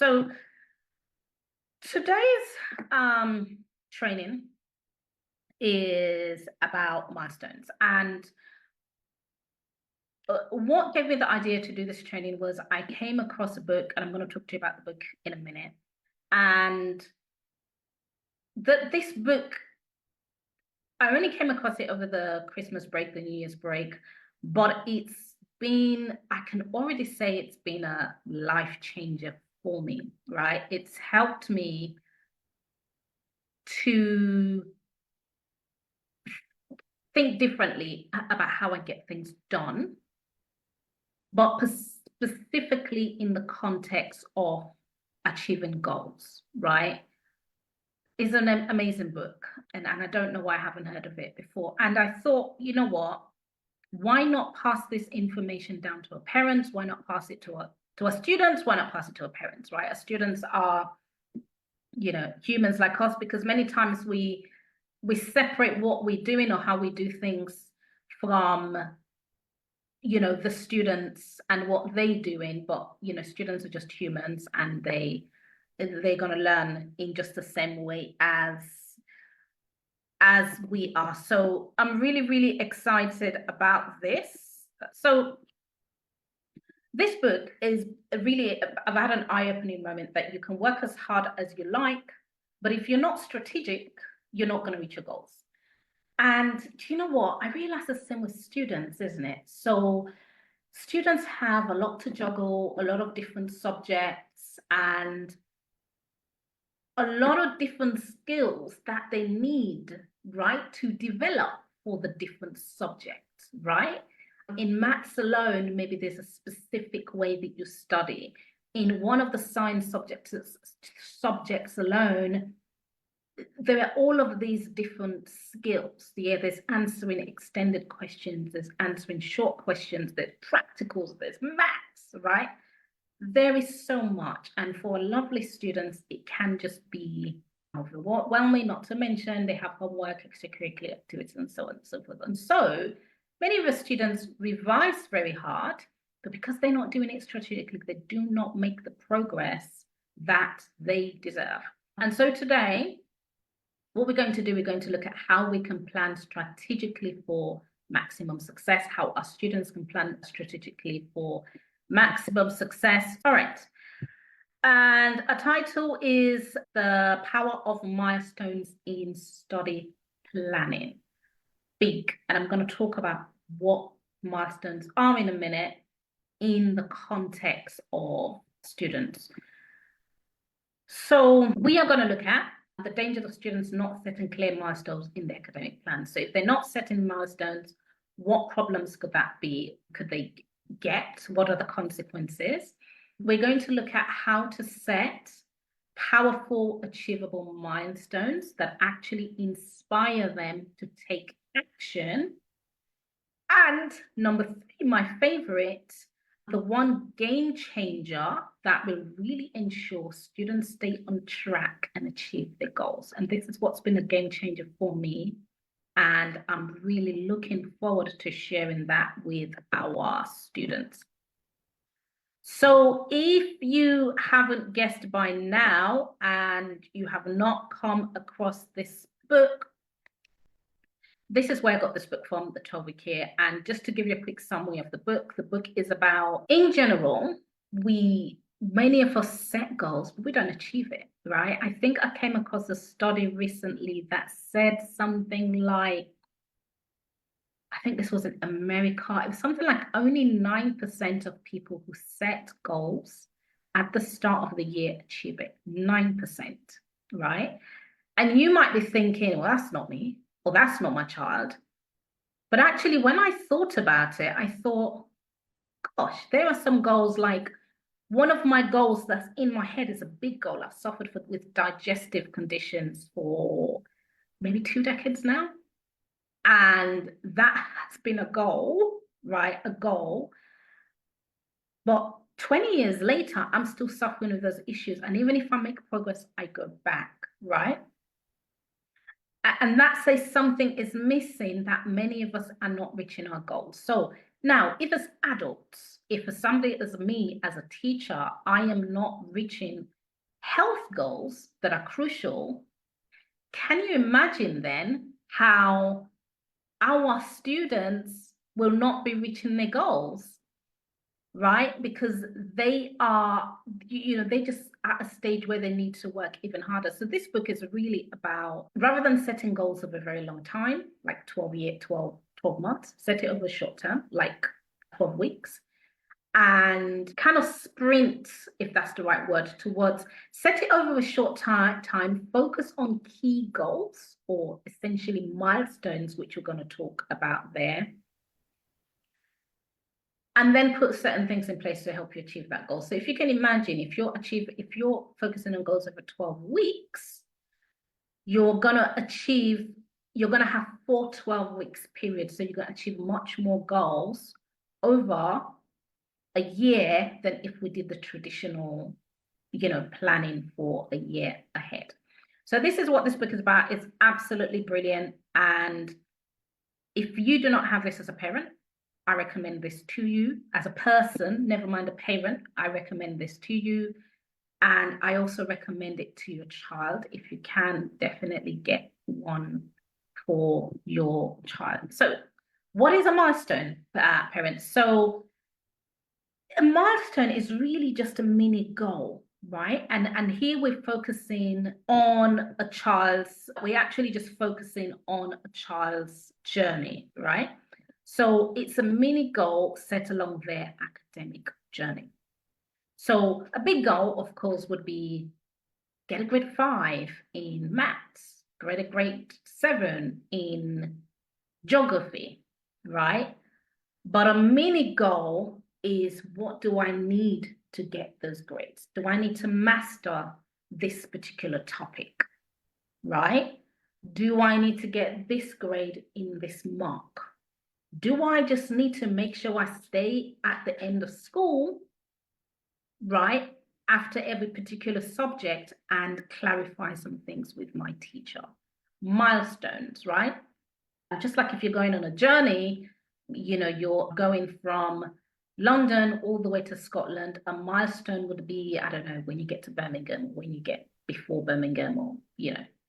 So today's training is about milestones. And what gave me the idea to do this training was I came across a book, and I'm going to talk to you about the book in a minute. And this book, I only came across it over the Christmas break, the New Year's break, but I can already say it's been a life changer for me, right? It's helped me to think differently about how I get things done, but specifically in the context of achieving goals, right? It's an amazing book, and I don't know why I haven't heard of it before. And I thought, you know what? Why not pass this information down to our parents? Why not pass it to our students? Why not pass it to our parents, right? Our students are, humans like us, because many times we separate what we're doing or how we do things from the students and what they're doing. But students are just humans, and they're going to learn in just the same way as we are. So I'm really, really excited about this. So this book is really about an eye-opening moment that you can work as hard as you like, but if you're not strategic, you're not going to reach your goals. And do you know what? I realize the same with students, isn't it? So students have a lot to juggle, a lot of different subjects, and a lot of different skills that they need, right, to develop for the different subjects, right? In maths alone, maybe there's a specific way that you study. In one of the science subjects alone, there are all of these different skills. Yeah, there's answering extended questions, there's answering short questions, there's practicals, there's maths, right? There is so much. And for lovely students, it can just be overwhelming, not to mention they have homework, extracurricular activities, and so on and so forth. And so many of the students revise very hard, but because they're not doing it strategically, they do not make the progress that they deserve. And so today, what we're going to do, we're going to look at how we can plan strategically for maximum success, how our students can plan strategically for maximum success. All right. And a title is The Power of Milestones in Study Planning. Big. And I'm going to talk about what milestones are in a minute in the context of students. So we are going to look at the danger of students not setting clear milestones in their academic plan. So if they're not setting milestones, what problems could that be? Could they get? What are the consequences? We're going to look at how to set powerful, achievable milestones that actually inspire them to take action. And number 3, my favorite, the one game changer that will really ensure students stay on track and achieve their goals. And this is what's been a game changer for me. And I'm really looking forward to sharing that with our students. So if you haven't guessed by now and you have not come across this book, this is where I got this book from, The 12-Week Year. And just to give you a quick summary of the book is about, in general, many of us set goals, but we don't achieve it, right? I think I came across a study recently that said something like, I think this was in America, it was something like only 9% of people who set goals at the start of the year achieve it. 9%, right? And you might be thinking, well, that's not me, or that's not my child. But actually, when I thought about it, I thought, gosh, there are some goals, like one of my goals that's in my head is a big goal. I've suffered with digestive conditions for maybe 2 decades now. And that has been a goal, right? A goal. But 20 years later, I'm still suffering with those issues. And even if I make progress, I go back, right? And that says something is missing, that many of us are not reaching our goals. So Now, if as adults, if for somebody as me, as a teacher, I am not reaching health goals that are crucial, can you imagine then how our students will not be reaching their goals, right? Because they are, they just at a stage where they need to work even harder. So this book is really about, rather than setting goals of a very long time, like 12 months, set it over short term, like 12 weeks, and kind of sprint, if that's the right word, towards set it over a short time, focus on key goals or essentially milestones, which we're going to talk about there. And then put certain things in place to help you achieve that goal. So if you can imagine, if you're focusing on goals over 12 weeks, you're going to have 4 12 weeks periods. So you're going to achieve much more goals over a year than if we did the traditional, planning for a year ahead. So this is what this book is about. It's absolutely brilliant. And if you do not have this as a parent, I recommend this to you. As a person, never mind a parent, I recommend this to you. And I also recommend it to your child. If you can, definitely get one for your child. So what is a milestone, parents? So a milestone is really just a mini goal, right? And here we're focusing on we're actually just focusing on a child's journey, right? So it's a mini goal set along their academic journey. So a big goal, of course, would be get a grade 5 in maths, get a grade 7 in geography, right? But a mini goal is, what do I need to get those grades? Do I need to master this particular topic, right? Do I need to get this grade in this mark? Do I just need to make sure I stay at the end of school, right, after every particular subject and clarify some things with my teacher? Milestones, right? Just like if you're going on a journey, you're going from London all the way to Scotland, a milestone would be, I don't know, when you get to Birmingham, when you get before Birmingham, or,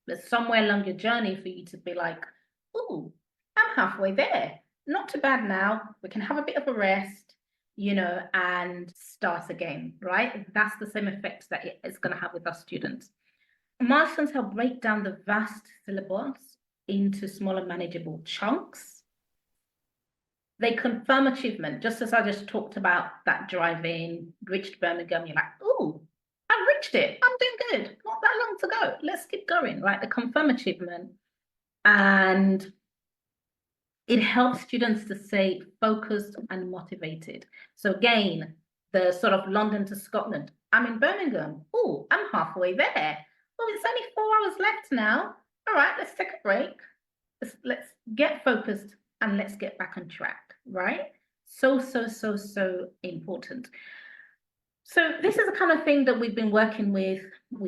there's somewhere along your journey for you to be like, oh, I'm halfway there. Not too bad now. We can have a bit of a rest, and start again, right? That's the same effect that it's going to have with our students. Milestones help break down the vast syllabus into smaller, manageable chunks. They confirm achievement, just as I just talked about that drive-in, reached Birmingham, you're like, oh, I reached it. I'm doing good. Not that long to go. Let's keep going, right? They confirm achievement. And it helps students to stay focused and motivated. So again, the sort of London to Scotland. I'm in Birmingham. Oh, I'm halfway there. Oh, it's only 4 hours left now. All right, let's take a break. Let's get focused and let's get back on track, right? So important. So this is the kind of thing that we've been working with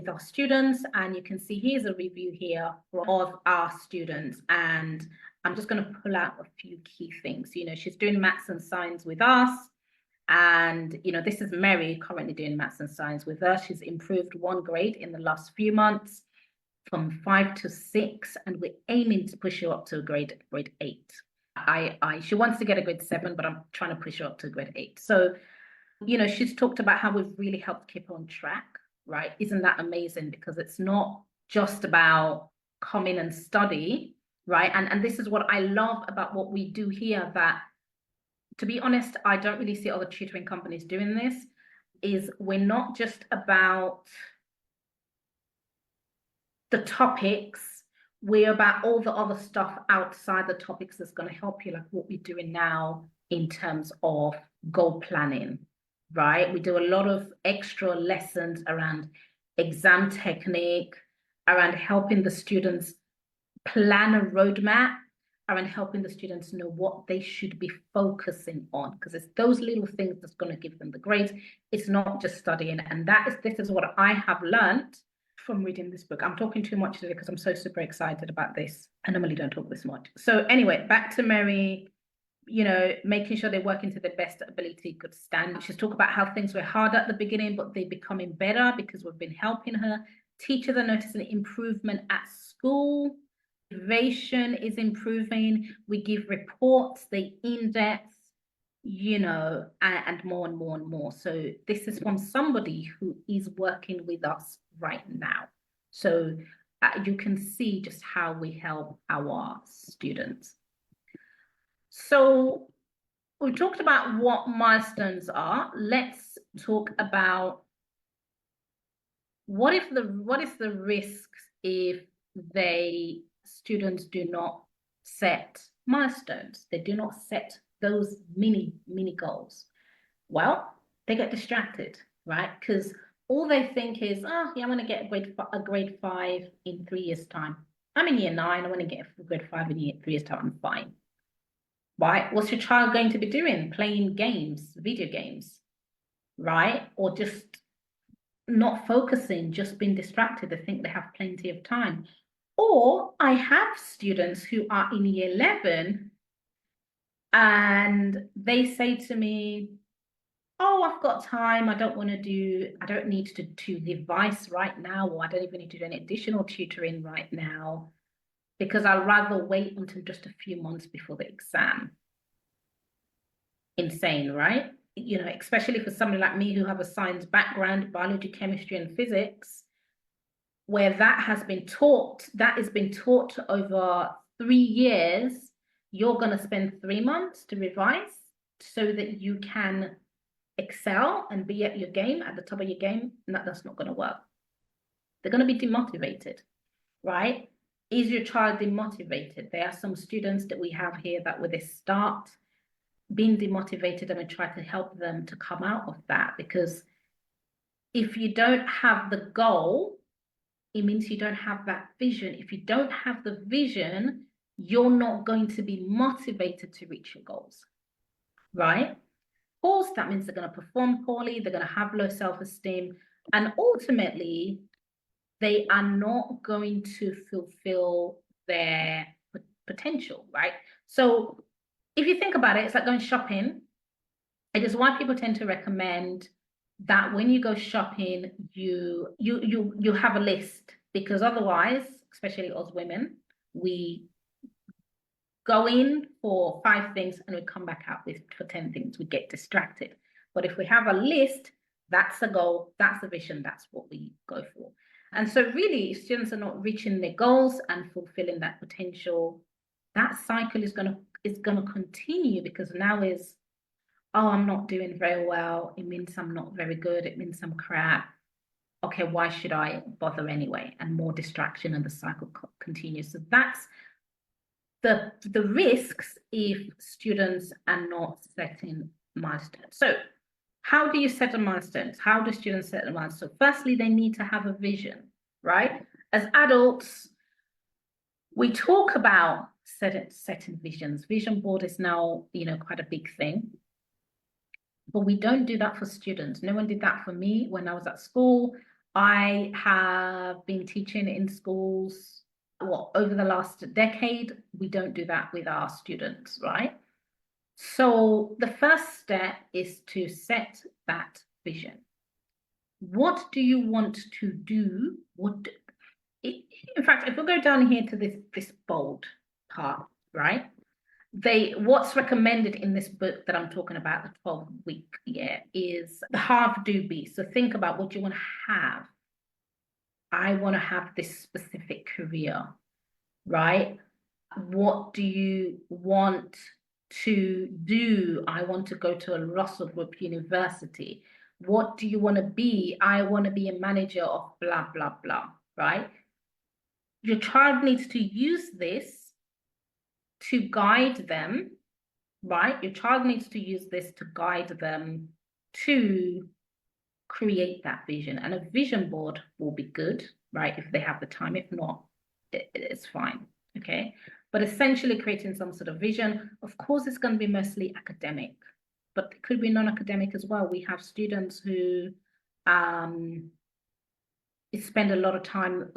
our students, and you can see here's a review here of our students, and I'm just going to pull out a few key things. She's doing maths and science with us, and this is Mary currently doing maths and science with us. She's improved 1 grade in the last few months, from 5 to 6, and we're aiming to push her up to a grade 8. She wants to get a grade 7, but I'm trying to push her up to grade 8. So, she's talked about how we've really helped keep her on track, right? Isn't that amazing? Because it's not just about come in and study, right? And this is what I love about what we do here, that, to be honest, I don't really see other tutoring companies doing this, is we're not just about the topics, we're about all the other stuff outside the topics that's going to help you, like what we're doing now in terms of goal planning, right? We do a lot of extra lessons around exam technique, around helping the students plan a roadmap, around helping the students know what they should be focusing on, because it's those little things that's going to give them the grades. It's not just studying. And this is what I have learned from reading this book. I'm talking too much today because I'm so super excited about this. I normally don't talk this much. So anyway, back to Mary. making sure they're working to their best ability, good standard. She's talked about how things were hard at the beginning, but they're becoming better because we've been helping her. Teachers are noticing improvement at school. Motivation is improving. We give reports, they in-depth, and more and more and more. So this is from somebody who is working with us right now. So you can see just how we help our students. So we talked about what milestones are. Let's talk about what is the risks if students do not set milestones. They do not set those mini goals. Well, they get distracted, right? Because all they think is, oh yeah, I'm going to get a grade 5 in 3 years' time. I'm in year 9. I want to get a grade 5 in 3 years' time. I'm fine. Right? What's your child going to be doing? Playing games, video games, right? Or just not focusing, just being distracted. They think they have plenty of time. Or I have students who are in year 11 and they say to me, oh, I've got time. I don't need to do device right now, or I don't even need to do any additional tutoring right now, because I'd rather wait until just a few months before the exam. Insane, right? Especially for somebody like me who have a science background, biology, chemistry, and physics, where that has been taught over 3 years. You're going to spend 3 months to revise so that you can excel and be at the top of your game. And that's not going to work. They're going to be demotivated, right? Is your child demotivated? There are some students that we have here that when they start being demotivated, and we try to help them to come out of that, because if you don't have the goal, it means you don't have that vision. If you don't have the vision, you're not going to be motivated to reach your goals, right? Of course, that means they're going to perform poorly, they're going to have low self-esteem, and ultimately, they are not going to fulfill their potential, right? So if you think about it, it's like going shopping. It is why people tend to recommend that when you go shopping, you have a list, because otherwise, especially us women, we go in for 5 things and we come back out for 10 things. We get distracted. But if we have a list, that's the goal, that's the vision, that's what we go for. And so really, if students are not reaching their goals and fulfilling that potential, that cycle is going to continue, because now is, oh, I'm not doing very well. It means I'm not very good. It means I'm crap. Okay, why should I bother anyway? And more distraction, and the cycle continues. So that's the risks if students are not setting milestones. So how do you set a milestones? How do students set a milestone? So firstly, they need to have a vision, right? As adults, we talk about setting visions. Vision board is now, quite a big thing. But we don't do that for students. No one did that for me when I was at school. I have been teaching in schools, over the last decade. We don't do that with our students, right? So the first step is to set that vision. What do you want to do? In fact, if we go down here to this bold part, right? What's recommended in this book that I'm talking about, the 12-week year, is the have do be. So think about what you want to have. I want to have this specific career, right? What do you want to do? I want to go to a Russell Group University. What do you want to be? I want to be a manager of blah, blah, blah, right? Your child needs to use this to guide them, right? Your child needs to use this to guide them to create that vision. And a vision board will be good, right? If they have the time. If not, it's fine, okay? But essentially creating some sort of vision. Of course, it's going to be mostly academic, but it could be non-academic as well. We have students who spend a lot of time,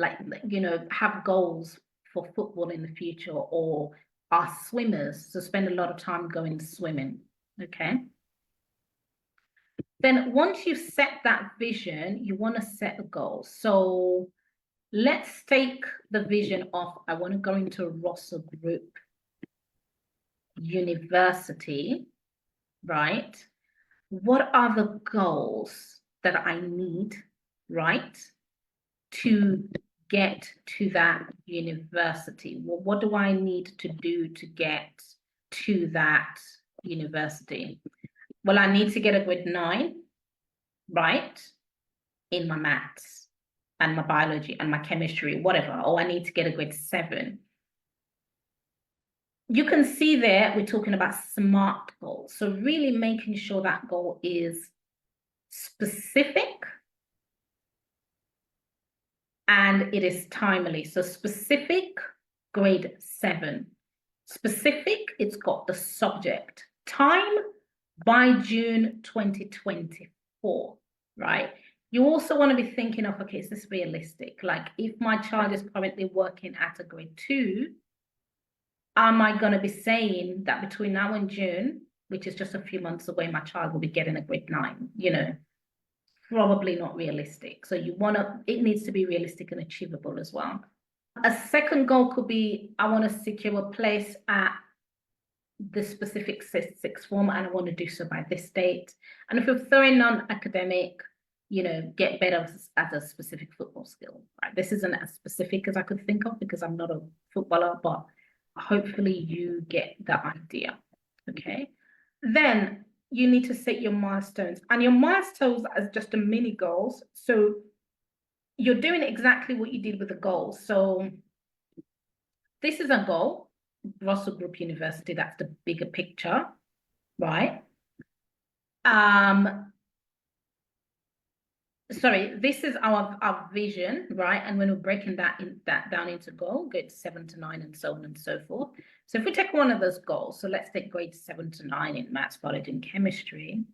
have goals for football in the future, or are swimmers, so spend a lot of time going swimming, okay? Then once you've set that vision, you want to set a goal. So let's take the vision of, I want to go into a Russell Group university, right? What are the goals that I need, right, to get to that university? Well, what do I need to do to get to that university? Well, I need to get a grade 9, right, in my maths and my biology and my chemistry, whatever, or I need to get a grade 7. You can see there, we're talking about SMART goals. So really making sure that goal is specific and it is timely. So specific, grade 7. Specific, it's got the subject. Time, by June 2024, right? You also want to be thinking of, okay, is this realistic? Like if my child is currently working at a grade 2, am I going to be saying that between now and June, which is just a few months away, my child will be getting a grade 9, you know? Probably not realistic. So you want to, it needs to be realistic and achievable as well. A second goal could be, I want to secure a place at the specific sixth form and I want to do so by this date. And if you're throwing non-academic, you know, get better at a specific football skill, right? This isn't as specific as I could think of because I'm not a footballer, but hopefully you get the idea, okay? Then you need to set your milestones, and your milestones as just a mini goals. So you're doing exactly what you did with the goals. So this is a goal, Russell Group University, that's the bigger picture, right? Sorry, this is our vision, right? And when we're breaking that down into goal, grade 7 to 9 and so on and so forth. So if we take one of those goals, so let's take grade 7 to 9 in maths, biology, and chemistry.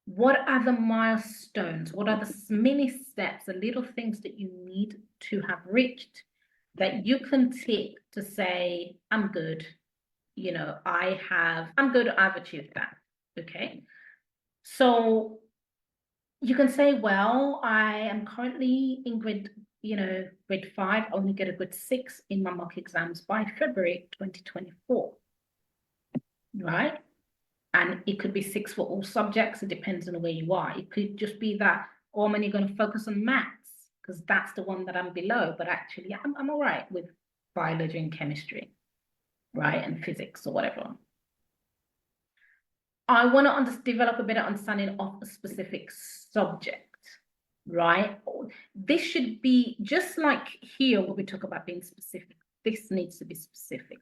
What are the milestones? What are the mini steps, the little things that you need to have reached that you can tick to say, I'm good, you know, I'm good, I've achieved that, okay? So you can say, well, I am currently in grade 5, I only get a grade 6 in my mock exams by February 2024, right? And it could be 6 for all subjects. It depends on where you are. It could just be that, oh, I'm only going to focus on maths because that's the one that I'm below. But actually, I'm all right with biology and chemistry, right? And physics or whatever. I want to develop a better understanding of a specific subject, right? This should be just like here, when we talk about being specific, this needs to be specific.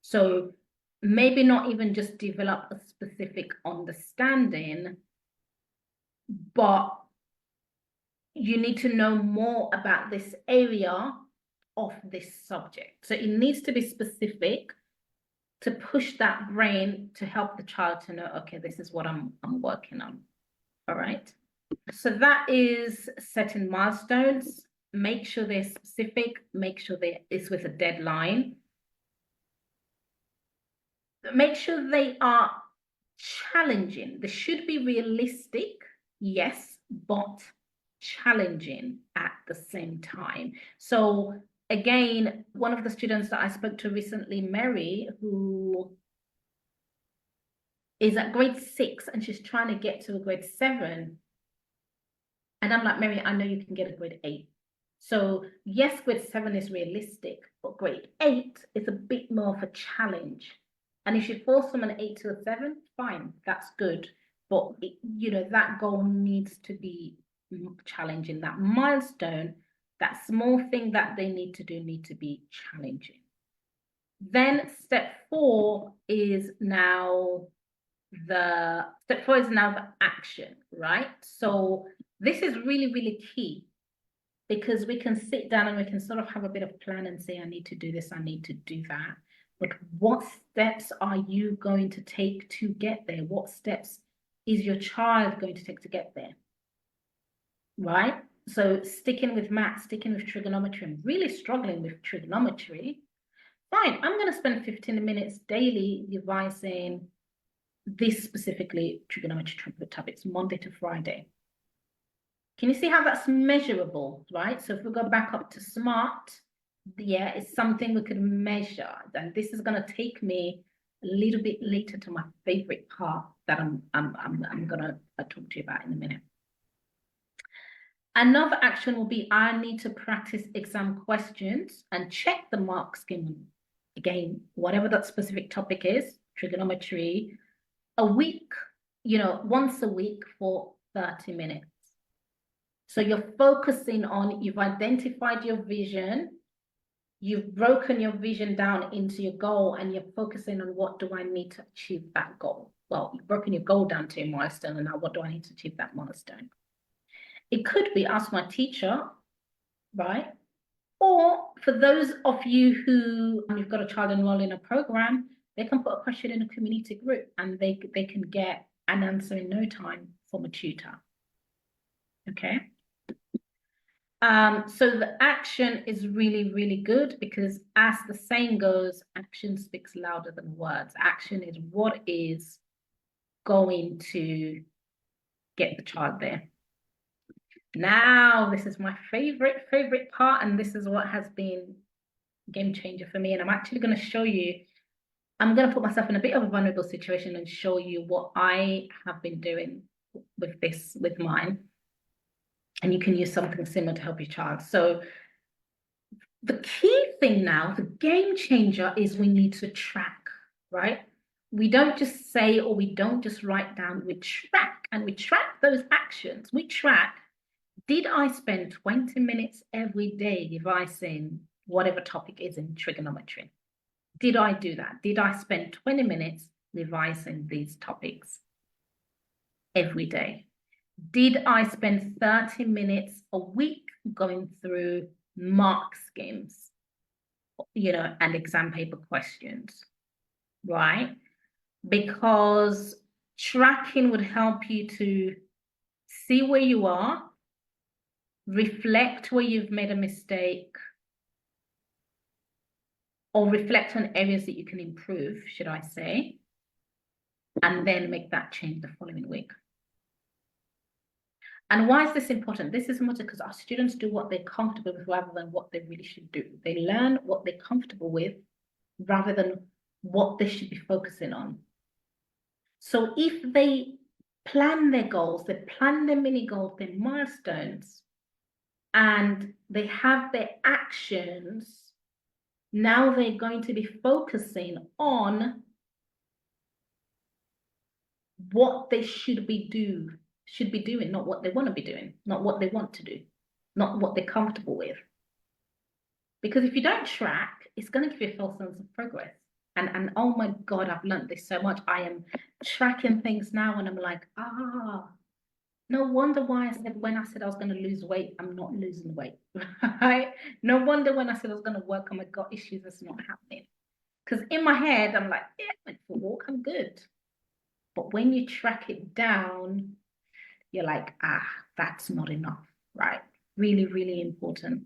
So maybe not even just develop a specific understanding, but you need to know more about this area of this subject. So it needs to be specific to push that brain to help the child to know, okay, this is what I'm working on. All right. So that is setting milestones. Make sure they're specific. Make sure it's with a deadline. Make sure they are challenging. They should be realistic, yes, but challenging at the same time. So again, one of the students that I spoke to recently, Mary, who is at grade 6 and she's trying to get to a grade 7. And I'm like, Mary, I know you can get a grade 8. So yes, grade 7 is realistic, but grade 8 is a bit more of a challenge. And if you force from an 8 to a 7, fine, that's good. But that goal needs to be challenging. That milestone, that small thing that they need to do need to be challenging. Then step 4 is now the action, right? So this is really, really key because we can sit down and we can sort of have a bit of plan and say, I need to do this, I need to do that. But what steps are you going to take to get there? What steps is your child going to take to get there? Right? So sticking with math, sticking with trigonometry, and really struggling with trigonometry, fine, I'm going to spend 15 minutes daily revising this specifically trigonometry topics, Monday to Friday. Can you see how that's measurable, right? So if we go back up to SMART, yeah, it's something we could measure. And this is going to take me a little bit later to my favorite part that I'm going to talk to you about in a minute. Another action will be I need to practice exam questions and check the mark scheme. Again, whatever that specific topic is, trigonometry, a week, once a week for 30 minutes. So you're focusing on, you've identified your vision, you've broken your vision down into your goal, and you're focusing on what do I need to achieve that goal? Well, you've broken your goal down to a milestone, and now what do I need to achieve that milestone? It could be ask my teacher, right? Or for those of you who you've got a child enrolled in a program, they can put a question in a community group and they can get an answer in no time from a tutor. Okay. So the action is really, really good because as the saying goes, action speaks louder than words. Action is what is going to get the child there. Now, this is my favorite part, and this is what has been a game changer for me. And I'm actually going to show you, I'm going to put myself in a bit of a vulnerable situation and show you what I have been doing with this, with mine. And you can use something similar to help your child. So the key thing now, the game changer, is we need to track, right? We don't just say, or we don't just write down, we track, and we track those actions. We track, did I spend 20 minutes every day revising whatever topic is in trigonometry? Did I do that? Did I spend 20 minutes revising these topics every day? Did I spend 30 minutes a week going through mark schemes, and exam paper questions, right? Because tracking would help you to see where you are, reflect where you've made a mistake, or reflect on areas that you can improve, should I say, and then make that change the following week. And why is this important? This is important because our students do what they're comfortable with rather than what they really should do. They learn what they're comfortable with rather than what they should be focusing on. So if they plan their goals, they plan their mini goals, their milestones, and they have their actions, now they're going to be focusing on what they should be doing, not what they want to be doing, not what they want to do, not what they're comfortable with. Because if you don't track, it's going to give you a false sense of progress. And oh my God, I've learned this so much. I am tracking things now and I'm like, no wonder why when I said I was going to lose weight, I'm not losing weight, right? No wonder when I said I was going to work on my gut issues, it's not happening. Because in my head, I'm like, yeah, I went for a walk, I'm good. But when you track it down, you're like, that's not enough, right? Really, really important.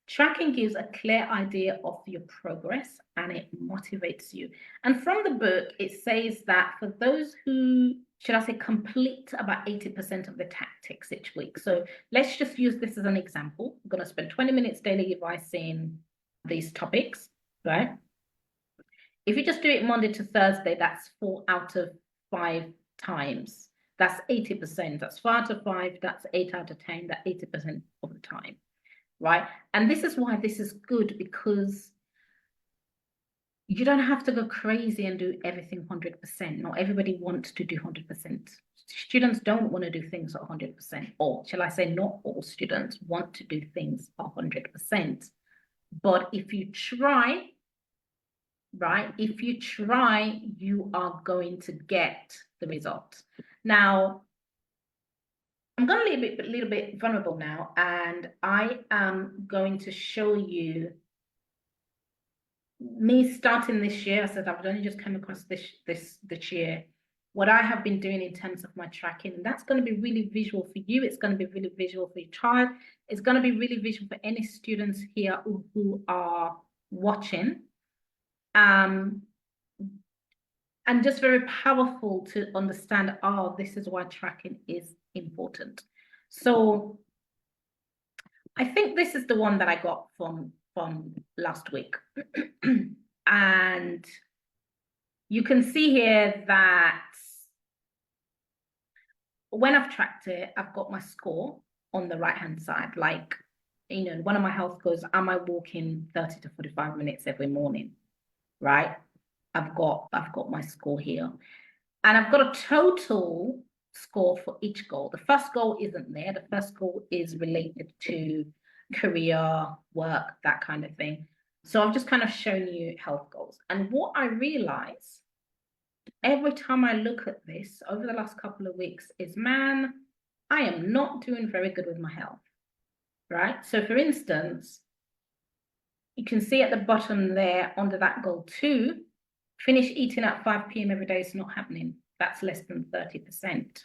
Tracking gives a clear idea of your progress and it motivates you. And from the book, it says that for those who, should I say, complete about 80% of the tactics each week. So let's just use this as an example. I'm going to spend 20 minutes daily revising these topics, right? If you just do it Monday to Thursday, that's 4 out of 5 times. That's 80%. That's 4 out of 5. That's 8 out of 10. That's 80% of the time. Right? And this is why this is good, because you don't have to go crazy and do everything 100%. Not everybody wants to do 100%. Students don't want to do things at 100%, or shall I say, not all students want to do things 100%. But if you try, right, if you try, you are going to get the result. Now, I'm going to be a little bit vulnerable now, and I am going to show you me starting this year. I said I've only just come across this year, what I have been doing in terms of my tracking. And that's going to be really visual for you. It's going to be really visual for your child. It's going to be really visual for any students here who are watching. and just very powerful to understand, oh, this is why tracking is important. So I think this is the one that I got from last week. And you can see here that when I've tracked it, I've got my score on the right-hand side. Like, you know, one of my health goals, am I walking 30 to 45 minutes every morning? Right? I've got my score here. And I've got a total score for each goal. The first goal isn't there. The first goal is related to career, work, that kind of thing. So I've just kind of shown you health goals. And what I realize every time I look at this over the last couple of weeks is, man, I am not doing very good with my health, right? So for instance, you can see at the bottom there under that goal 2, finish eating at 5 p.m. every day is not happening. That's less than 30%.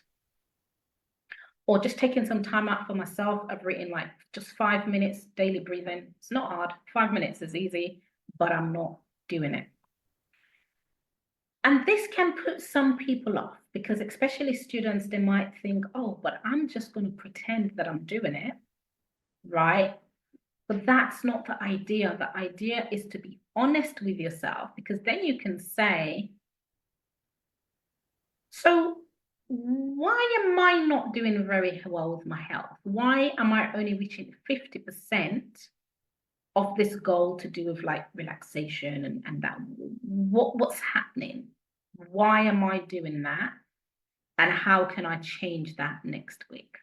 Or just taking some time out for myself. I've written like just 5 minutes daily breathing. It's not hard. 5 minutes is easy, but I'm not doing it. And this can put some people off because especially students, they might think, oh, but I'm just going to pretend that I'm doing it, right? But that's not the idea. The idea is to be honest with yourself, because then you can say, so why am I not doing very well with my health? Why am I only reaching 50% of this goal to do with like relaxation and that? What's happening? Why am I doing that? And how can I change that next week?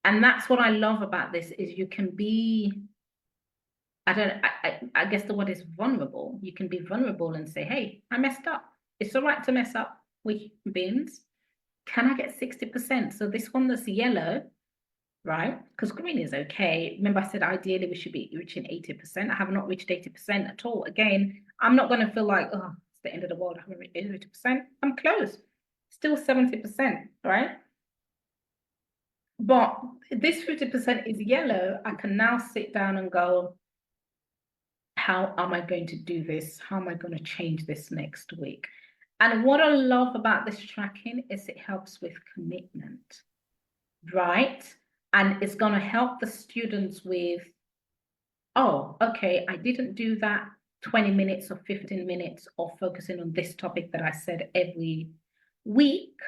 And that's what I love about this is you can be, I guess the word is vulnerable. You can be vulnerable and say, hey, I messed up. It's all right to mess up with beans. Can I get 60%? So this one that's yellow, right? Because green is okay. Remember I said ideally we should be reaching 80%. I have not reached 80% at all. Again, I'm not going to feel like, oh, it's the end of the world. I haven't reached 80%. I'm close. Still 70%, right? But this 50% is yellow. I can now sit down and go, how am I going to do this? How am I going to change this next week? And what I love about this tracking is it helps with commitment, right? And it's going to help the students with, oh, okay, I didn't do that 20 minutes or 15 minutes of focusing on this topic that I said every week.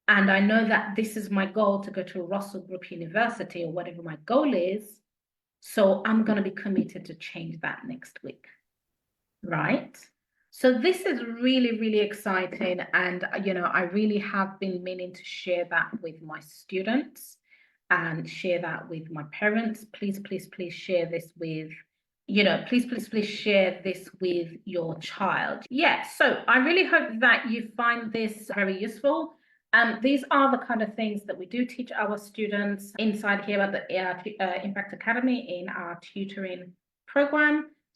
And I know that this is my goal to go to Russell Group University or whatever my goal is. So I'm going to be committed to change that next week, right? So this is really, really exciting. And, you know, I really have been meaning to share that with my students and share that with my parents. Please, please, please share this with, you know, please, please, please share this with your child. Yeah, so I really hope that you find this very useful. These are the kind of things that we do teach our students inside here at the Impact Academy in our tutoring program.